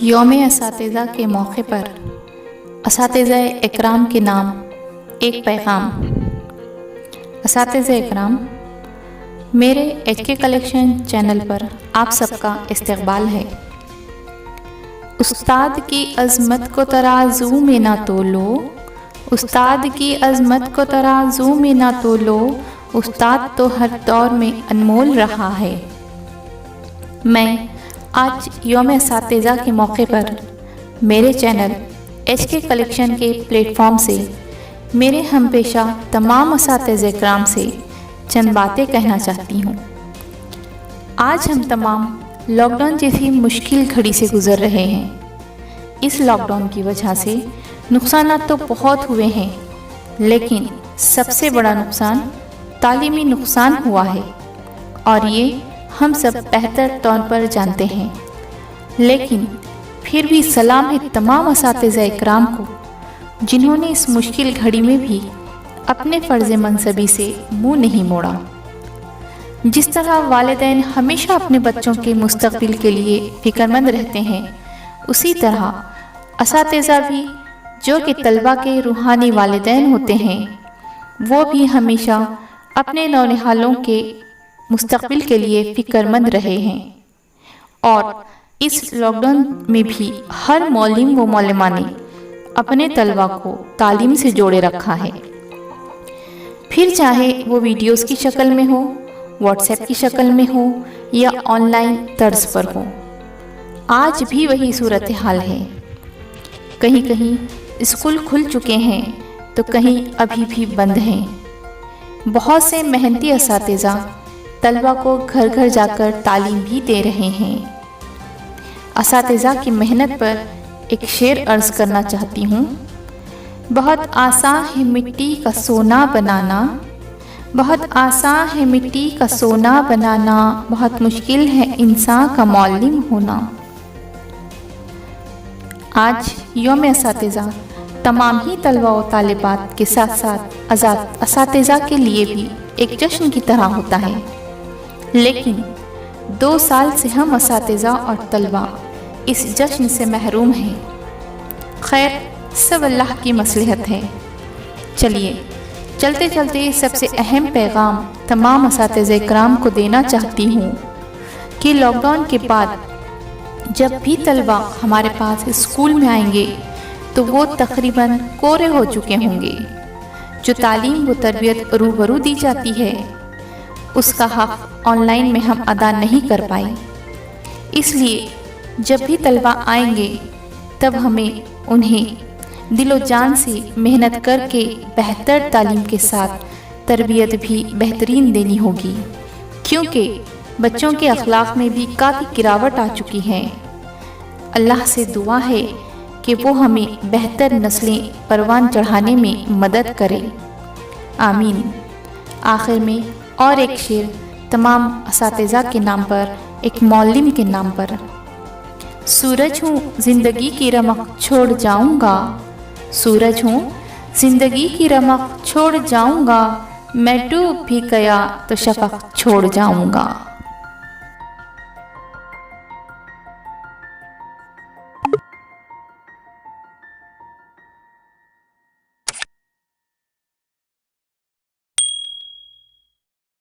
یوم اساتذہ کے موقع پر اساتذہ اکرام کے نام ایک پیغام۔ اساتذہ اکرام، میرے ایچ کے کلیکشن چینل پر آپ سب کا استقبال ہے۔ استاد کی عظمت کو ترازو میں نہ تولو، استاد کی عظمت کو ترازو میں نہ تولو، استاد تو ہر دور میں انمول رہا ہے۔ میں آج یوم اساتذہ کے موقع پر میرے چینل ایچ کے کلیکشن کے پلیٹ فارم سے میرے ہم پیشہ تمام اساتذہ اکرام سے چند باتیں کہنا چاہتی ہوں۔ آج ہم تمام لاک ڈاؤن جیسی مشکل گھڑی سے گزر رہے ہیں۔ اس لاک ڈاؤن کی وجہ سے نقصانات تو بہت ہوئے ہیں، لیکن سب سے بڑا نقصان تعلیمی نقصان ہوا ہے، اور یہ ہم سب بہتر طور پر جانتے ہیں۔ لیکن پھر بھی سلام ہے تمام اساتذہ اکرام کو، جنہوں نے اس مشکل گھڑی میں بھی اپنے فرض منصبی سے منہ نہیں موڑا۔ جس طرح والدین ہمیشہ اپنے بچوں کے مستقبل کے لیے فکر مند رہتے ہیں، اسی طرح اساتذہ بھی، جو کہ طلبہ کے روحانی والدین ہوتے ہیں، وہ بھی ہمیشہ اپنے نونہالوں کے مستقبل کے لیے فکر مند رہے ہیں، اور اس لاک ڈاؤن میں بھی ہر معلم و معلمہ نے اپنے طلبہ کو تعلیم سے جوڑے رکھا ہے، پھر چاہے وہ ویڈیوز کی شکل میں ہو، واٹس ایپ کی شکل میں ہو، یا آن لائن طرز پر ہو۔ آج بھی وہی صورتحال ہے۔ کہیں کہیں اسکول کھل چکے ہیں تو کہیں ابھی بھی بند ہیں۔ بہت سے محنتی اساتذہ طلبہ کو گھر گھر جا کر تعلیم بھی دے رہے ہیں۔ اساتذہ کی محنت پر ایک شعر عرض کرنا چاہتی ہوں۔ بہت آسان ہے مٹی کا سونا بنانا، بہت آسان ہے مٹی کا سونا بنانا، بہت مشکل ہے انسان کا معلم ہونا۔ آج یوم اساتذہ تمام ہی طلبہ و طالبات کے ساتھ ساتھ اساتذہ کے لیے بھی ایک جشن کی طرح ہوتا ہے، لیکن 2 سال سے ہم اساتذہ اور طلبہ اس جشن سے محروم ہیں۔ خیر، سب اللہ کی مصلحت ہے۔ چلیے، چلتے چلتے سب سے اہم پیغام تمام اساتذہ اکرام کو دینا چاہتی ہوں کہ لاک ڈاؤن کے بعد جب بھی طلبہ ہمارے پاس اسکول میں آئیں گے تو وہ تقریباً کورے ہو چکے ہوں گے۔ جو تعلیم و تربیت روبرو دی جاتی ہے، اس کا حق آن لائن میں ہم ادا نہیں کر پائے۔ اس لیے جب بھی طلبہ آئیں گے تب ہمیں انہیں دل و جان سے محنت کر کے بہتر تعلیم کے ساتھ تربیت بھی بہترین دینی ہوگی، کیونکہ بچوں کے اخلاق میں بھی کافی گراوٹ آ چکی ہے۔ اللہ سے دعا ہے کہ وہ ہمیں بہتر نسلیں پروان چڑھانے میں مدد کرے، آمین۔ آخر میں اور ایک شعر تمام اساتذہ کے نام پر، ایک معلم کے نام پر۔ سورج ہوں زندگی کی رمق چھوڑ جاؤں گا، سورج ہوں زندگی کی رمق چھوڑ جاؤں گا، میں ڈوب بھی گیا تو شفق چھوڑ جاؤں گا۔